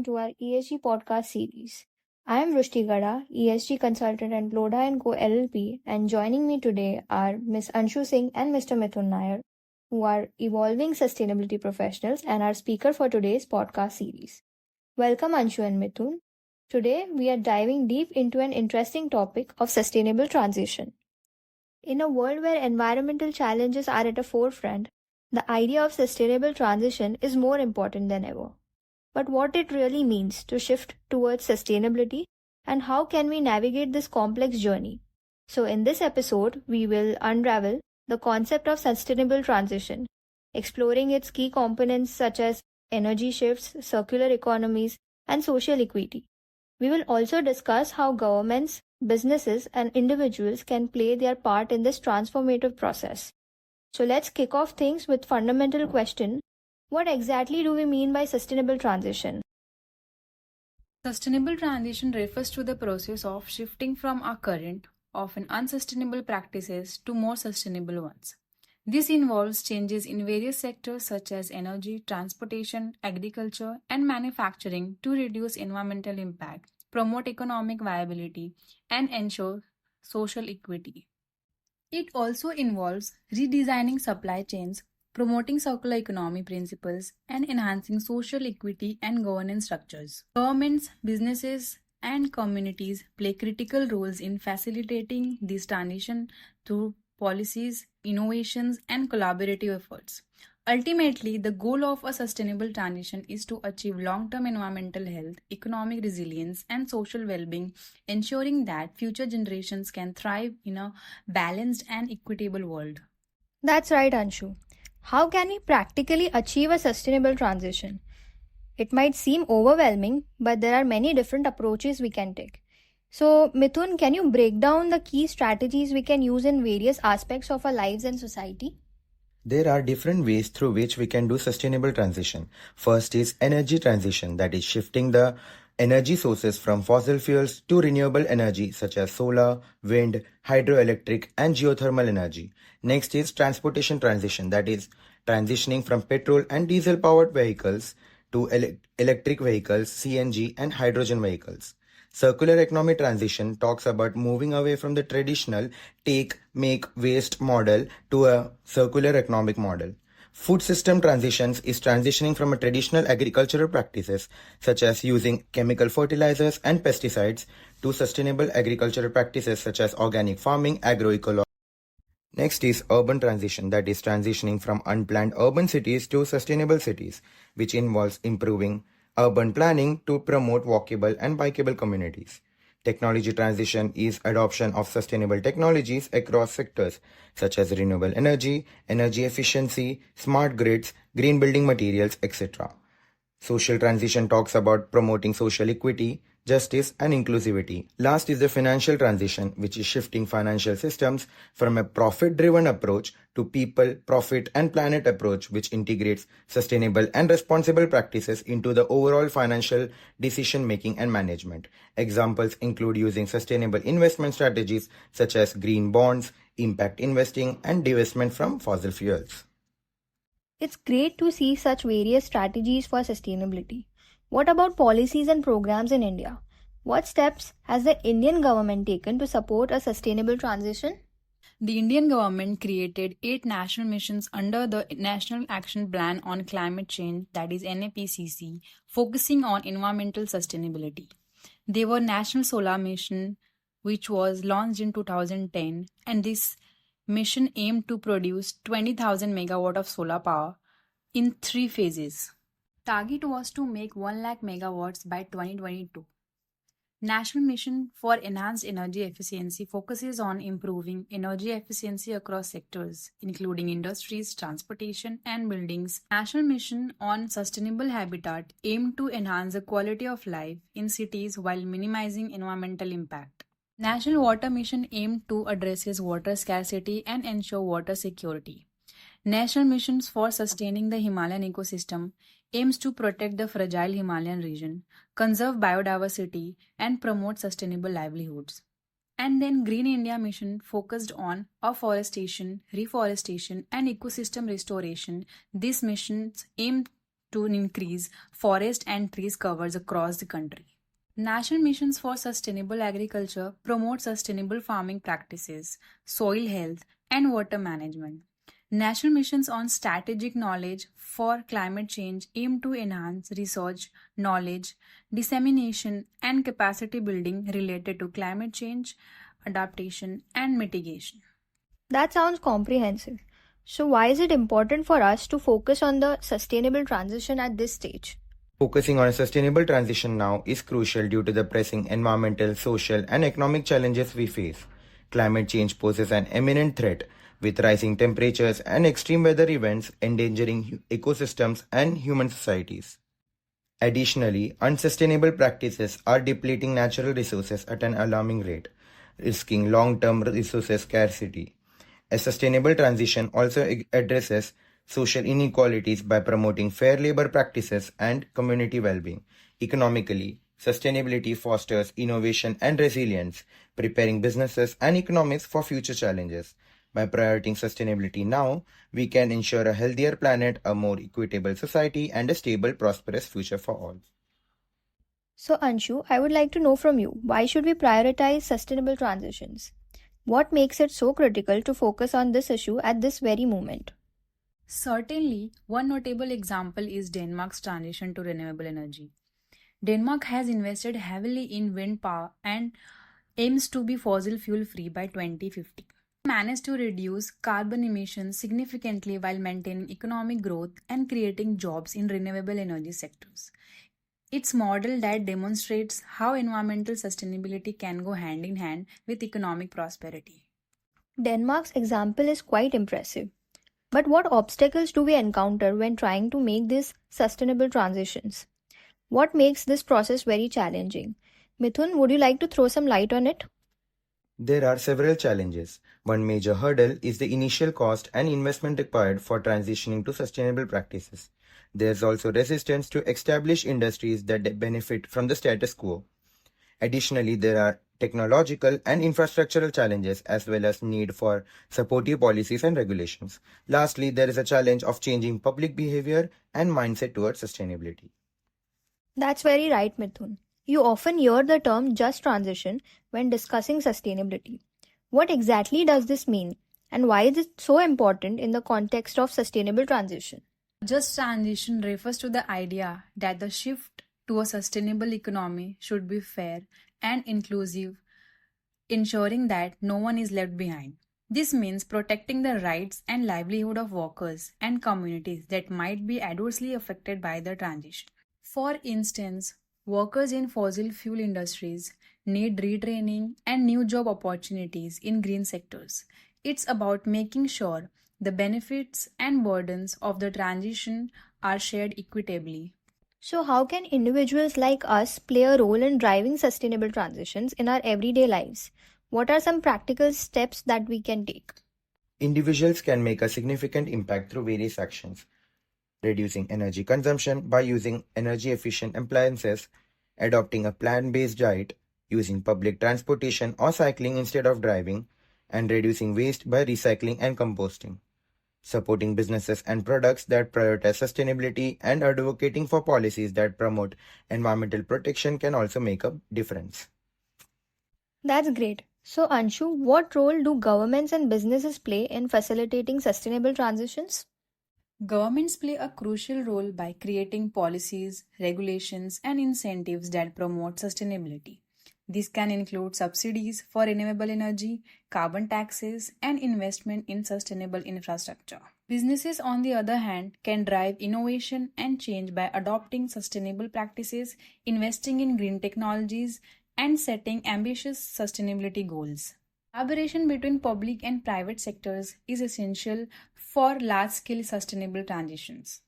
welcome to our ESG podcast series. I am Rushti Gada, ESG consultant at Lodha & Co LLP, and joining me today are Ms. Anshu Singh and Mr. Mithun Nair, who are evolving sustainability professionals and our speaker for today's podcast series. Welcome Anshu and Mithun. Today we are diving deep into an interesting topic of sustainable transition. In a world where environmental challenges are at the forefront, the idea of sustainable transition is more important than ever. But what it really means to shift towards sustainability and how can we navigate this complex journey? So in this episode, we will unravel the concept of sustainable transition, exploring its key components such as energy shifts, circular economies, and social equity. We will also discuss how governments, businesses, and individuals can play their part in this transformative process. So let's kick off things with fundamental question. What exactly do we mean by sustainable transition? Sustainable transition refers to the process of shifting from our current, often unsustainable practices to more sustainable ones. This involves changes in various sectors such as energy, transportation, agriculture, and manufacturing to reduce environmental impact, promote economic viability, and ensure social equity. It also involves redesigning supply chains, promoting circular economy principles, and enhancing social equity and governance structures. Governments, businesses, and communities play critical roles in facilitating this transition through policies, innovations, and collaborative efforts. Ultimately, the goal of a sustainable transition is to achieve long-term environmental health, economic resilience, and social well-being, ensuring that future generations can thrive in a balanced and equitable world. That's right, Anshu. How can we practically achieve a sustainable transition? It might seem overwhelming, but there are many different approaches we can take. So, Mithun, can you break down the key strategies we can use in various aspects of our lives and society? There are different ways through which we can do sustainable transition. First is energy transition, that is shifting the energy sources from fossil fuels to renewable energy such as solar, wind, hydroelectric and geothermal energy. Next is transportation transition, that is transitioning from petrol and diesel powered vehicles to electric vehicles, CNG and hydrogen vehicles. Circular economy transition talks about moving away from the traditional take, make, waste model to a circular economic model. Food system transitions is transitioning from a traditional agricultural practices such as using chemical fertilizers and pesticides to sustainable agricultural practices such as organic farming, agroecology. Next is urban transition, that is transitioning from unplanned urban cities to sustainable cities, which involves improving urban planning to promote walkable and bikeable communities. Technology transition is adoption of sustainable technologies across sectors such as renewable energy, energy efficiency, smart grids, green building materials, etc. Social transition talks about promoting social equity, justice, and inclusivity. Last is the financial transition, which is shifting financial systems from a profit-driven approach to people, profit, and planet approach, which integrates sustainable and responsible practices into the overall financial decision-making and management. Examples include using sustainable investment strategies such as green bonds, impact investing, and divestment from fossil fuels. It's great to see such various strategies for sustainability. What about policies and programs in India? What steps has the Indian government taken to support a sustainable transition? The Indian government created 8 national missions under the National Action Plan on Climate Change, that is NAPCC, focusing on environmental sustainability. They were National Solar Mission, which was launched in 2010, and this mission aimed to produce 20,000 megawatt of solar power in 3 phases. Target was to make 1 lakh megawatts by 2022. National Mission for Enhanced Energy Efficiency focuses on improving energy efficiency across sectors, including industries, transportation, and buildings. National Mission on Sustainable Habitat aimed to enhance the quality of life in cities while minimizing environmental impact. National Water Mission aimed to address water scarcity and ensure water security. National Missions for Sustaining the Himalayan Ecosystem aims to protect the fragile Himalayan region, conserve biodiversity, and promote sustainable livelihoods. And then Green India Mission focused on afforestation, reforestation, and ecosystem restoration. These missions aimed to increase forest and trees covers across the country. National missions for sustainable agriculture promote sustainable farming practices, soil health, and water management. National missions on strategic knowledge for climate change aim to enhance research, knowledge, dissemination, and capacity building related to climate change, adaptation, and mitigation. That sounds comprehensive. So, why is it important for us to focus on the sustainable transition at this stage? Focusing on a sustainable transition now is crucial due to the pressing environmental, social, and economic challenges we face. Climate change poses an imminent threat, with rising temperatures and extreme weather events endangering ecosystems and human societies. Additionally, unsustainable practices are depleting natural resources at an alarming rate, risking long-term resource scarcity. A sustainable transition also addresses social inequalities by promoting fair labor practices and community well-being. Economically, sustainability fosters innovation and resilience, preparing businesses and economies for future challenges. By prioritizing sustainability now, we can ensure a healthier planet, a more equitable society, and a stable, prosperous future for all. So, Anshu, I would like to know from you, why should we prioritize sustainable transitions? What makes it so critical to focus on this issue at this very moment? Certainly, one notable example is Denmark's transition to renewable energy. Denmark has invested heavily in wind power and aims to be fossil fuel free by 2050. It managed to reduce carbon emissions significantly while maintaining economic growth and creating jobs in renewable energy sectors. It's model that demonstrates how environmental sustainability can go hand in hand with economic prosperity. Denmark's example is quite impressive. But what obstacles do we encounter when trying to make these sustainable transitions? What makes this process very challenging? Mithun, would you like to throw some light on it? There are several challenges. One major hurdle is the initial cost and investment required for transitioning to sustainable practices. There's also resistance to establish industries that benefit from the status quo. Additionally, there are technological and infrastructural challenges as well as need for supportive policies and regulations. Lastly, there is a challenge of changing public behavior and mindset towards sustainability. That's very right, Mithun. You often hear the term just transition when discussing sustainability. What exactly does this mean, and why is it so important in the context of sustainable transition? Just transition refers to the idea that the shift to a sustainable economy should be fair and inclusive, ensuring that no one is left behind. This means protecting the rights and livelihood of workers and communities that might be adversely affected by the transition. For instance, workers in fossil fuel industries need retraining and new job opportunities in green sectors. It's about making sure the benefits and burdens of the transition are shared equitably. So, how can individuals like us play a role in driving sustainable transitions in our everyday lives? What are some practical steps that we can take? Individuals can make a significant impact through various actions: reducing energy consumption by using energy efficient appliances, adopting a plant based diet, using public transportation or cycling instead of driving, and reducing waste by recycling and composting. Supporting businesses and products that prioritize sustainability and advocating for policies that promote environmental protection can also make a difference. That's great. So, Anshu, what role do governments and businesses play in facilitating sustainable transitions? Governments play a crucial role by creating policies, regulations, and incentives that promote sustainability. This can include subsidies for renewable energy, carbon taxes, and investment in sustainable infrastructure. Businesses, on the other hand, can drive innovation and change by adopting sustainable practices, investing in green technologies, and setting ambitious sustainability goals. Collaboration between public and private sectors is essential for large-scale sustainable transitions.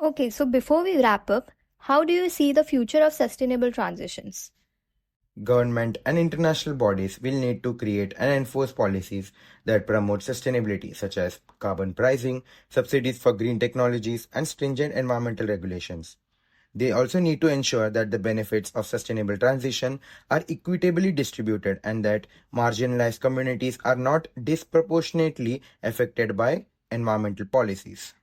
Okay, so before we wrap up, how do you see the future of sustainable transitions? Government and international bodies will need to create and enforce policies that promote sustainability, such as carbon pricing, subsidies for green technologies, and stringent environmental regulations. They also need to ensure that the benefits of sustainable transition are equitably distributed and that marginalized communities are not disproportionately affected by environmental policies.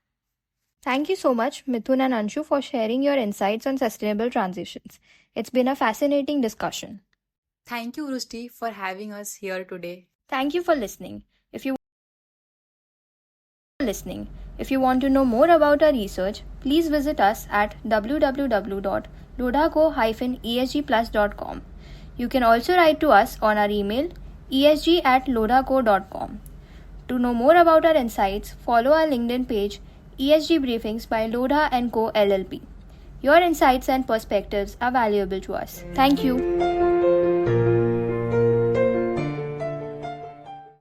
Thank you so much, Mithun and Anshu, for sharing your insights on sustainable transitions. It's been a fascinating discussion. Thank you, Rusti, for having us here today. Thank you for listening. If you want to know more about our research, please visit us at www.lodaco-esgplus.com. You can also write to us on our email esg@lodaco.com. To know more about our insights, follow our LinkedIn page ESG Briefings by Lodha & Co. LLP. Your insights and perspectives are valuable to us. Thank you.